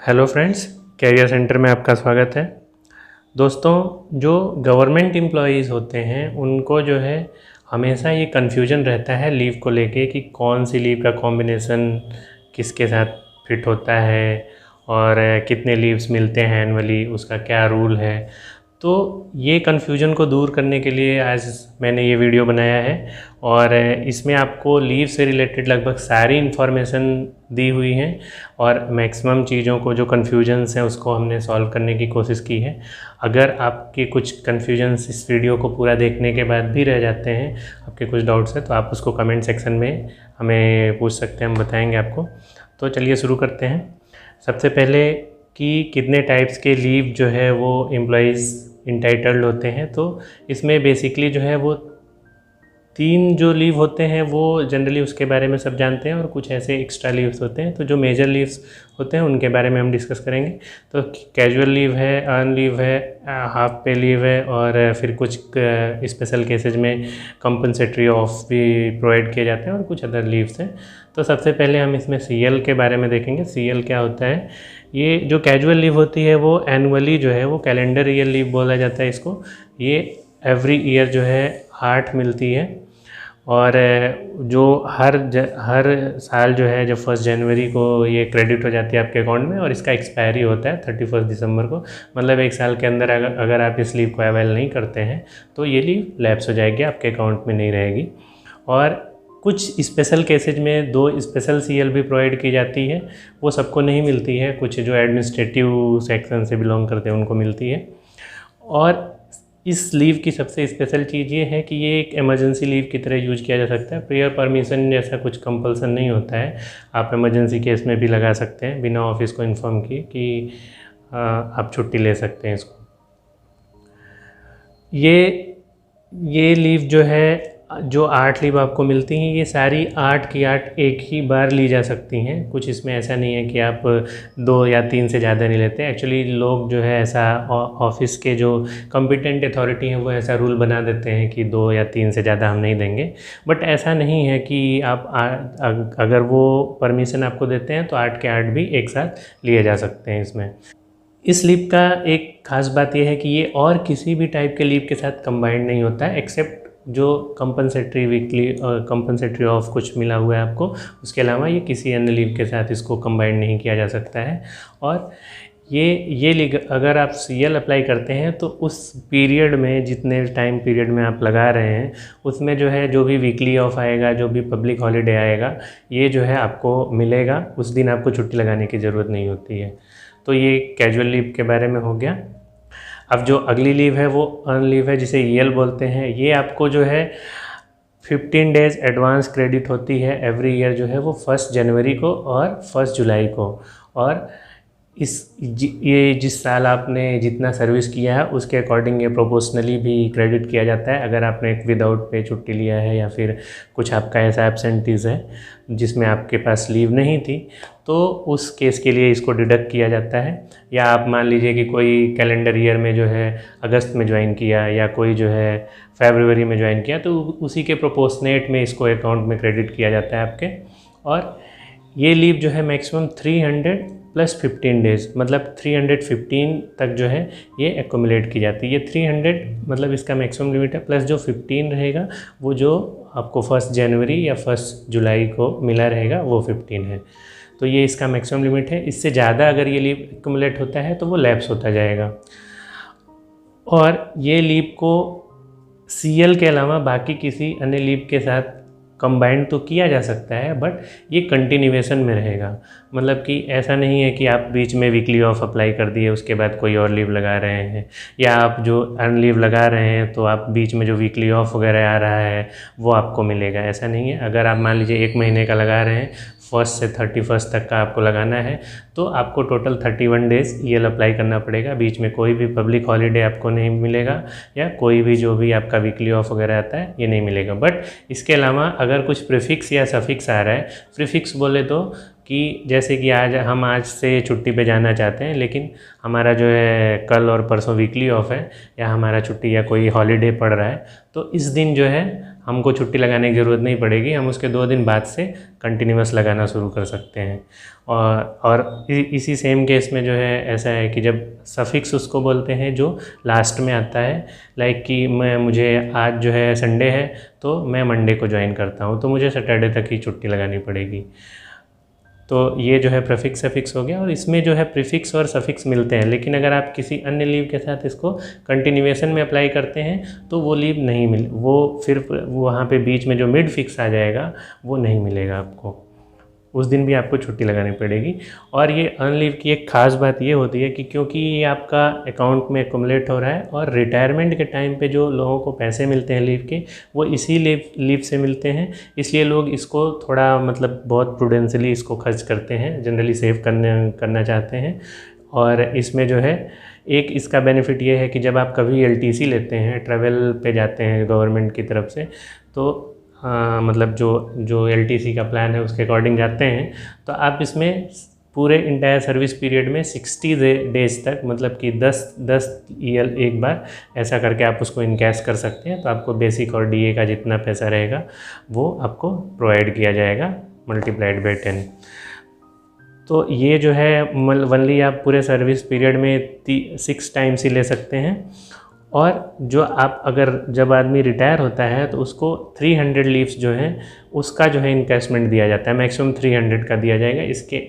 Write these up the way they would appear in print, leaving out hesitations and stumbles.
Hello friends, career centre में आपका स्वागत है। दोस्तों, जो गवर्नमेंट एम्प्लॉयज़ होते हैं उनको जो है हमेशा ये कन्फ्यूजन रहता है लीव को लेके कि कौन सी लीव का कॉम्बिनेशन किसके साथ फिट होता है और कितने लीव्स मिलते हैं एनुअली, उसका क्या रूल है। तो ये कन्फ्यूजन को दूर करने के लिए आज मैंने ये वीडियो बनाया है और इसमें आपको लीव से रिलेटेड लगभग सारी इन्फॉर्मेशन दी हुई हैं और मैक्सिमम चीज़ों को जो कन्फ्यूजन्स हैं उसको हमने सॉल्व करने की कोशिश की है। अगर आपके कुछ कन्फ्यूजन्स इस वीडियो को पूरा देखने के बाद भी रह जाते हैं, आपके कुछ डाउट्स हैं, तो आप उसको कमेंट सेक्शन में हमें पूछ सकते हैं, हम बताएंगे आपको। तो चलिए शुरू करते हैं। सबसे पहले कि कितने टाइप्स के लीव जो है वो एम्प्लॉयज़ इंटाइटल्ड होते हैं। तो इसमें बेसिकली जो है वो 3 जो लीव होते हैं वो जनरली उसके बारे में सब जानते हैं और कुछ ऐसे एक्स्ट्रा लीव्स होते हैं। तो जो मेजर लीव्स होते हैं उनके बारे में हम डिस्कस करेंगे। तो कैजुअल लीव है, अर्न लीव है, हाफ पे लीव है और फिर कुछ स्पेशल केसेज में कंपनसेटरी ऑफ भी प्रोवाइड किए जाते हैं और कुछ अदर लीव्स हैं। तो सबसे पहले हम इसमें CL के बारे में देखेंगे। CL क्या होता है? ये जो कैजुअल लीव होती है वो एनुअली जो है वो कैलेंडर ईयर लीव बोला जाता है इसको। ये एवरी ईयर जो है 8 मिलती है और जो हर साल जो है जब 1 जनवरी को ये क्रेडिट हो जाती है आपके अकाउंट में और इसका एक्सपायरी होता है 31 दिसंबर को। मतलब 1 साल के अंदर अगर आप इस लीव को अवेल नहीं करते हैं तो ये लीव लैप्स हो जाएगी, आपके अकाउंट में नहीं रहेगी। और कुछ स्पेशल केसेज में 2 स्पेशल CL भी प्रोवाइड की जाती है, वो सबको नहीं मिलती है, कुछ जो एडमिनिस्ट्रेटिव सेक्शन से बिलोंग करते हैं उनको मिलती है। और इस लीव की सबसे स्पेशल चीज़ ये है कि ये एक इमरजेंसी लीव की तरह यूज किया जा सकता है। प्रियर परमिशन जैसा कुछ कंपल्सन नहीं होता है, आप इमरजेंसी केस में भी लगा सकते हैं बिना ऑफिस को इन्फॉर्म किए कि आप छुट्टी ले सकते हैं इसको। ये लीव जो है, जो 8 लीव आपको मिलती हैं, ये सारी 8 की 8 एक ही बार ली जा सकती हैं। कुछ इसमें ऐसा नहीं है कि आप 2 या 3 से ज़्यादा नहीं लेते। एक्चुअली लोग जो है ऐसा ऑफिस के जो कॉम्पिटेंट अथॉरिटी हैं वो ऐसा रूल बना देते हैं कि 2 या 3 से ज़्यादा हम नहीं देंगे, बट ऐसा नहीं है कि आप अगर वो परमिशन आपको देते हैं तो 8 के 8 भी एक साथ लिए जा सकते हैं इसमें। इस लीव का एक खास बात यह है कि ये और किसी भी टाइप के लीव के साथ कंबाइंड नहीं होता है, एक्सेप्ट जो कंपनसेटरी वीकली कंपनसेटरी ऑफ कुछ मिला हुआ है आपको, उसके अलावा ये किसी अन्य लीव के साथ इसको कंबाइंड नहीं किया जा सकता है। और ये लीव अगर आप CL अप्लाई करते हैं तो उस पीरियड में, जितने टाइम पीरियड में आप लगा रहे हैं, उसमें जो है जो भी वीकली ऑफ आएगा, जो भी पब्लिक हॉलीडे आएगा, ये जो है आपको मिलेगा। उस दिन आपको छुट्टी लगाने की ज़रूरत नहीं होती है। तो ये कैजुअल लीव के बारे में हो गया। अब जो अगली लीव है वो अर्न लीव है, जिसे EL बोलते हैं। ये आपको जो है 15 डेज़ एडवांस क्रेडिट होती है एवरी ईयर, जो है वो 1 जनवरी को और 1 जुलाई को। और ये जिस साल आपने जितना सर्विस किया है उसके अकॉर्डिंग ये प्रोपोर्शनली भी क्रेडिट किया जाता है। अगर आपने एक विदाउट पे छुट्टी लिया है या फिर कुछ आपका ऐसा एब्सेंटीज़ है जिसमें आपके पास लीव नहीं थी, तो उस केस के लिए इसको डिडक्ट किया जाता है। या आप मान लीजिए कि कोई कैलेंडर ईयर में जो है अगस्त में ज्वाइन किया या कोई जो है फरवरी में ज्वाइन किया, तो उसी के प्रोपोर्शनेट में इसको अकाउंट में क्रेडिट किया जाता है आपके। और ये लीव जो है मैक्सिमम 300 + 15 डेज़, मतलब 315 तक जो है ये एक्यूमुलेट की जाती है। ये 300 मतलब इसका मैक्सिमम लिमिट है, प्लस जो 15 रहेगा वो जो आपको 1 जनवरी या 1 जुलाई को मिला रहेगा वो 15 है। तो ये इसका मैक्सिमम लिमिट है। इससे ज़्यादा अगर ये लीव एक्यूमुलेट होता है तो वो लैप्स होता जाएगा। और ये लीव को CL के अलावा बाकी किसी अन्य लीव के साथ कंबाइंड तो किया जा सकता है, बट ये कंटिन्यूएशन में रहेगा। मतलब कि ऐसा नहीं है कि आप बीच में वीकली ऑफ अप्लाई कर दिए उसके बाद कोई और लीव लगा रहे हैं, या आप जो अर्न लीव लगा रहे हैं तो आप बीच में जो वीकली ऑफ वगैरह आ रहा है वो आपको मिलेगा, ऐसा नहीं है। अगर आप मान लीजिए 1 महीने का लगा रहे हैं, 1 से 31 तक का आपको लगाना है, तो आपको टोटल 31 डेज़ EL अप्लाई करना पड़ेगा। बीच में कोई भी पब्लिक हॉलीडे आपको नहीं मिलेगा या कोई भी जो भी आपका वीकली ऑफ वगैरह आता है ये नहीं मिलेगा। बट इसके अलावा अगर कुछ प्रीफिक्स या सफिक्स आ रहा है, प्रीफिक्स बोले तो कि जैसे कि आज से छुट्टी पे जाना चाहते हैं, लेकिन हमारा जो है कल और परसों वीकली ऑफ है या हमारा छुट्टी या कोई हॉलीडे पड़ रहा है, तो इस दिन जो है हमको छुट्टी लगाने की ज़रूरत नहीं पड़ेगी, हम उसके 2 दिन बाद से कंटिन्यूअस लगाना शुरू कर सकते हैं। और इसी सेम केस में जो है ऐसा है कि जब सफिक्स उसको बोलते हैं जो लास्ट में आता है, लाइक कि मुझे आज जो है संडे है तो मैं मंडे को ज्वाइन करता हूँ, तो मुझे सैटरडे तक ही छुट्टी लगानी पड़ेगी। तो ये जो है प्रीफिक्स सफिक्स हो गया, और इसमें जो है प्रीफिक्स और सफिक्स मिलते हैं, लेकिन अगर आप किसी अन्य लीव के साथ इसको कंटिन्यूएशन में अप्लाई करते हैं तो वो लीव नहीं मिल, वो फिर वहाँ पे बीच में जो मिड फिक्स आ जाएगा वो नहीं मिलेगा आपको, उस दिन भी आपको छुट्टी लगानी पड़ेगी। और ये अर्न लीव की एक ख़ास बात ये होती है कि क्योंकि ये आपका अकाउंट में एक्युमुलेट हो रहा है, और रिटायरमेंट के टाइम पे जो लोगों को पैसे मिलते हैं लीव के, वो इसी लीव से मिलते हैं, इसलिए लोग इसको थोड़ा मतलब बहुत प्रूडेंशियली इसको खर्च करते हैं, जनरली सेव करना चाहते हैं। और इसमें जो है एक इसका बेनिफिट ये है कि जब आप कभी LTC लेते हैं, ट्रैवल पे जाते हैं गवर्नमेंट की तरफ से, तो मतलब जो LTC का प्लान है उसके अकॉर्डिंग जाते हैं, तो आप इसमें पूरे इंटायर सर्विस पीरियड में 60 डेज तक, मतलब कि 10 ईयर एक बार ऐसा करके आप उसको इनकैश कर सकते हैं। तो आपको बेसिक और DA का जितना पैसा रहेगा वो आपको प्रोवाइड किया जाएगा मल्टीप्लाइड बाय 10। तो ये जो है वनली आप पूरे सर्विस पीरियड में 6 टाइम्स ही ले सकते हैं। और जो आप अगर जब आदमी रिटायर होता है तो उसको 300 लीव्स जो हैं उसका जो है इनकैशमेंट दिया जाता है, मैक्सिमम 300 का दिया जाएगा, इसके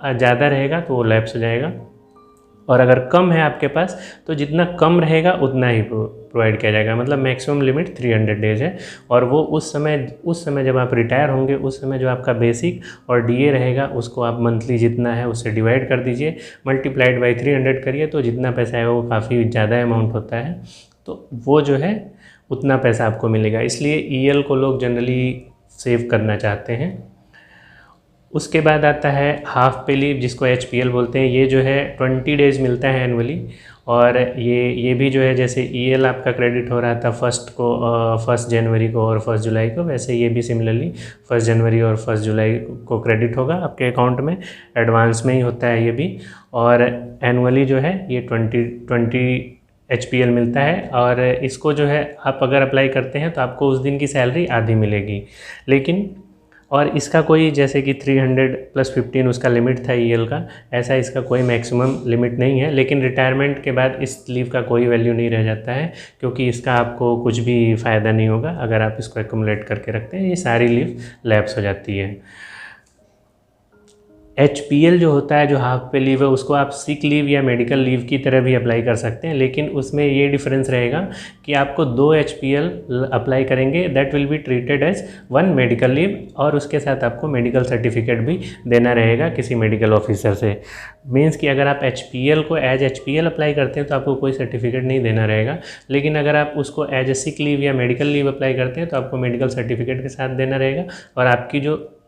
ज़्यादा रहेगा तो वो लैप्स हो जाएगा। और अगर कम है आपके पास तो जितना कम रहेगा उतना ही प्रोवाइड किया जाएगा, मतलब मैक्सिमम लिमिट 300 डेज है। और वो उस समय जब आप रिटायर होंगे उस समय जो आपका बेसिक और DA रहेगा उसको आप मंथली जितना है उससे डिवाइड कर दीजिए, मल्टीप्लाइड बाई 300 करिए, तो जितना पैसा है वो काफ़ी ज़्यादा अमाउंट होता है, तो वो जो है उतना पैसा आपको मिलेगा। इसलिए EL को लोग जनरली सेव करना चाहते हैं। उसके बाद आता है हाफ पे लीव, जिसको HPL बोलते हैं। ये जो है 20 डेज़ मिलता है एनुअली, और ये भी जो है जैसे EL आपका क्रेडिट हो रहा था 1 जनवरी को और 1 जुलाई को, वैसे ये भी सिमिलरली 1 जनवरी और 1 जुलाई को क्रेडिट होगा आपके अकाउंट में, एडवांस में ही होता है ये भी। और एनुअली जो है ये 20 HPL मिलता है, और इसको जो है आप अगर अप्लाई करते हैं तो आपको उस दिन की सैलरी आधी मिलेगी। लेकिन और इसका कोई जैसे कि 300 + 15 उसका लिमिट था EL का, ऐसा इसका कोई मैक्सिमम लिमिट नहीं है। लेकिन रिटायरमेंट के बाद इस लीव का कोई वैल्यू नहीं रह जाता है, क्योंकि इसका आपको कुछ भी फ़ायदा नहीं होगा अगर आप इसको एक्युमुलेट करके रखते हैं, ये सारी लीव लैप्स हो जाती है। HPL जो होता है, जो हाफ पे लीव है, उसको आप सिक लीव या मेडिकल लीव की तरह भी अप्लाई कर सकते हैं, लेकिन उसमें ये डिफरेंस रहेगा कि आपको 2 HPL अप्लाई करेंगे, that will be treated as 1 medical leave, और उसके साथ आपको मेडिकल सर्टिफिकेट भी देना रहेगा किसी मेडिकल ऑफिसर से। मीन्स कि अगर आप HPL को एज HPL अप्लाई करते हैं तो आपको कोई सर्टिफिकेट नहीं देना रहेगा, लेकिन अगर आप उसको एज ए सिक लीव या मेडिकल लीव अप्लाई करते हैं तो आपको मेडिकल सर्टिफिकेट के साथ देना रहेगा। और आपकी जो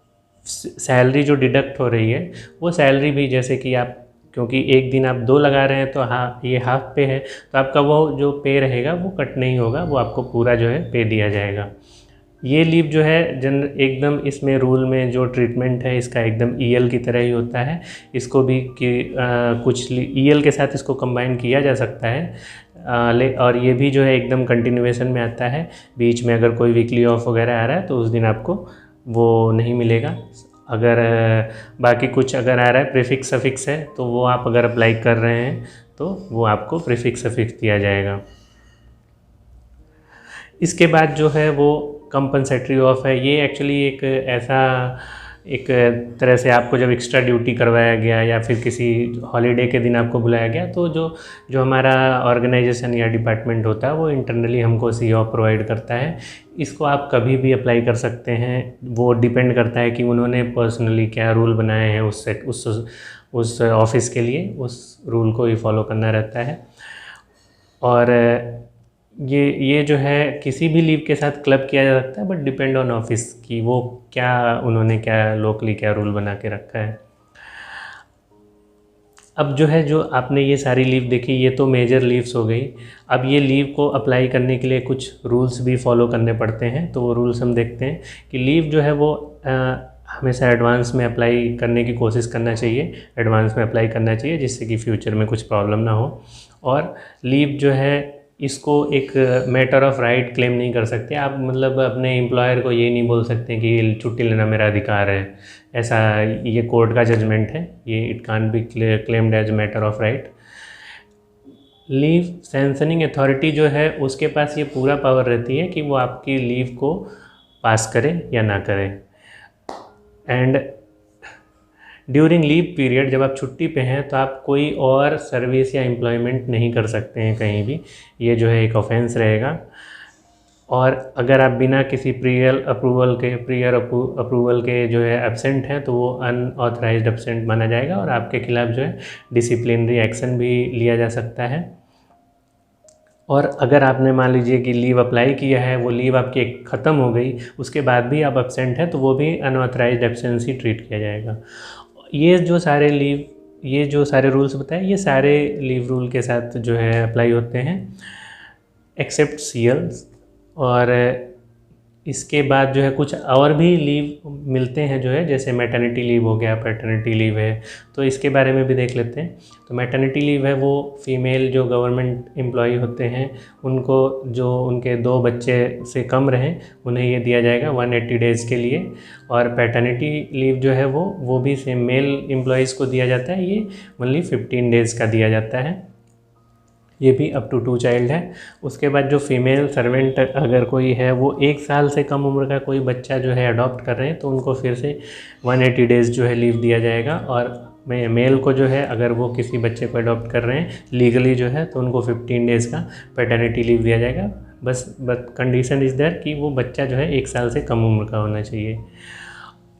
सैलरी जो डिडक्ट हो रही है वो सैलरी भी, जैसे कि आप, क्योंकि एक दिन आप 2 लगा रहे हैं तो ये हाफ पे है, तो आपका वो जो पे रहेगा वो कट नहीं होगा, वो आपको पूरा जो है पे दिया जाएगा। ये लीव जो है एकदम इसमें रूल में जो ट्रीटमेंट है इसका एकदम EL की तरह ही होता है। इसको भी कुछ EL के साथ इसको कंबाइन किया जा सकता है, और ये भी जो है एकदम कंटिन्यूएशन में आता है। बीच में अगर कोई वीकली ऑफ वगैरह आ रहा है तो उस दिन आपको वो नहीं मिलेगा। अगर बाकी कुछ अगर आ रहा है प्रीफिक्स सफिक्स है तो वो आप अगर अप्लाई कर रहे हैं तो वो आपको प्रीफिक्स सफिक्स दिया जाएगा। इसके बाद जो है वो कंपनसेटरी ऑफ है। ये एक्चुअली एक तरह से आपको जब एक्स्ट्रा ड्यूटी करवाया गया या फिर किसी हॉलीडे के दिन आपको बुलाया गया, तो जो हमारा ऑर्गेनाइजेशन या डिपार्टमेंट होता है वो इंटरनली हमको सी ऑफ प्रोवाइड करता है। इसको आप कभी भी अप्लाई कर सकते हैं, वो डिपेंड करता है कि उन्होंने पर्सनली क्या रूल बनाए हैं उस ऑफिस के लिए, उस रूल को ही फॉलो करना रहता है। और ये जो है किसी भी लीव के साथ क्लब किया जा सकता है, बट डिपेंड ऑन ऑफिस की वो उन्होंने क्या लोकली क्या रूल बना के रखा है। अब जो है जो आपने ये सारी लीव देखी, ये तो मेजर लीव्स हो गई। अब ये लीव को अप्लाई करने के लिए कुछ रूल्स भी फॉलो करने पड़ते हैं, तो वो रूल्स हम देखते हैं कि लीव जो है वो हमेशा एडवांस में अप्लाई करने की कोशिश करना चाहिए, एडवांस में अप्लाई करना चाहिए जिससे कि फ्यूचर में कुछ प्रॉब्लम ना हो। और लीव जो है इसको एक मैटर ऑफ राइट क्लेम नहीं कर सकते आप। मतलब अपने एम्प्लॉयर को ये नहीं बोल सकते कि छुट्टी लेना मेरा अधिकार है, ऐसा ये कोर्ट का जजमेंट है, ये it can't be claimed as matter of right. Leave sanctioning authority जो है उसके पास ये पूरा पावर रहती है कि वो आपकी लीव को पास करे या ना करे। एंड ड्यूरिंग लीव पीरियड, जब आप छुट्टी पे हैं तो आप कोई और सर्विस या एम्प्लॉयमेंट नहीं कर सकते हैं कहीं भी, ये जो है एक ऑफेंस रहेगा। और अगर आप बिना किसी प्रियर अप्रूवल के जो है एब्सेंट हैं तो वो अनऑथराइज्ड एब्सेंट माना जाएगा और आपके खिलाफ़ जो है डिसिप्लिनरी एक्शन भी लिया जा सकता है। और अगर आपने मान लीजिए कि लीव अप्लाई किया है, वो लीव आपकी ख़त्म हो गई, उसके बाद भी आप एब्सेंट हैं तो वो भी अनऑथराइज्ड एब्सेंस ही ट्रीट किया जाएगा। ये जो सारे रूल्स बताए, ये सारे लीव रूल के साथ जो है अप्लाई होते हैं एक्सेप्ट सीएल्स। और इसके बाद जो है कुछ और भी लीव मिलते हैं जो है, जैसे मैटरनिटी लीव हो गया, पैटर्निटी लीव है, तो इसके बारे में भी देख लेते हैं। तो मैटरनिटी लीव है वो फीमेल जो गवर्नमेंट एम्प्लॉई होते हैं उनको, जो उनके 2 बच्चे से कम रहें, उन्हें ये दिया जाएगा 180 डेज़ के लिए। और पैटर्निटी लीव जो है वो भी सेम मेल एम्प्लॉयज़ को दिया जाता है, ये ओनली 15 डेज़ का दिया जाता है, ये भी अप टू 2 चाइल्ड है। उसके बाद जो फीमेल सर्वेंट अगर कोई है, वो 1 साल से कम उम्र का कोई बच्चा जो है अडॉप्ट कर रहे हैं तो उनको फिर से 180 डेज़ जो है लीव दिया जाएगा। और मेल को जो है अगर वो किसी बच्चे को अडॉप्ट कर रहे हैं लीगली जो है तो उनको 15 डेज़ का पैटर्निटी लीव दिया जाएगा। बस कंडीशन इज़ दैट कि वो बच्चा जो है 1 साल से कम उम्र का होना चाहिए।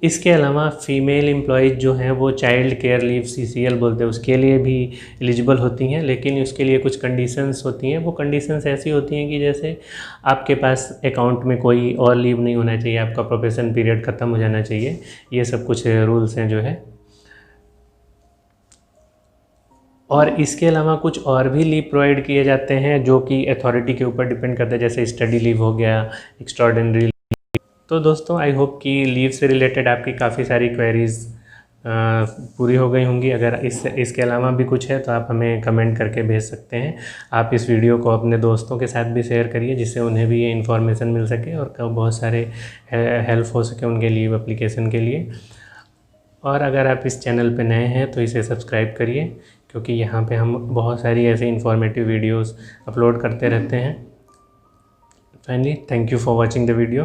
इसके अलावा फ़ीमेल एम्प्लॉयज़ जो हैं वो चाइल्ड केयर लीव CCL बोलते हैं, उसके लिए भी एलिजिबल होती हैं, लेकिन उसके लिए कुछ कंडीशंस होती हैं। वो कंडीशंस ऐसी होती हैं कि जैसे आपके पास अकाउंट में कोई और लीव नहीं होना चाहिए, आपका प्रोबेशन पीरियड ख़त्म हो जाना चाहिए, ये सब कुछ रूल्स हैं जो है। और इसके अलावा कुछ और भी लीव प्रोवाइड किए जाते हैं जो कि अथॉरिटी के ऊपर डिपेंड करता है, जैसे स्टडी लीव हो गया, एक्स्ट्राऑर्डिनरी। तो दोस्तों आई होप कि लीव से रिलेटेड आपकी काफ़ी सारी क्वेरीज़ पूरी हो गई होंगी। अगर इसके अलावा भी कुछ है तो आप हमें कमेंट करके भेज सकते हैं। आप इस वीडियो को अपने दोस्तों के साथ भी शेयर करिए जिससे उन्हें भी ये इन्फॉर्मेशन मिल सके और बहुत सारे हेल्प हो सके उनके लीव एप्लीकेशन के लिए। और अगर आप इस चैनल पे नए हैं तो इसे सब्सक्राइब करिए, क्योंकि यहाँ पे हम बहुत सारी ऐसी इन्फॉर्मेटिव वीडियोस अपलोड करते रहते हैं। Finally thank you for watching the video.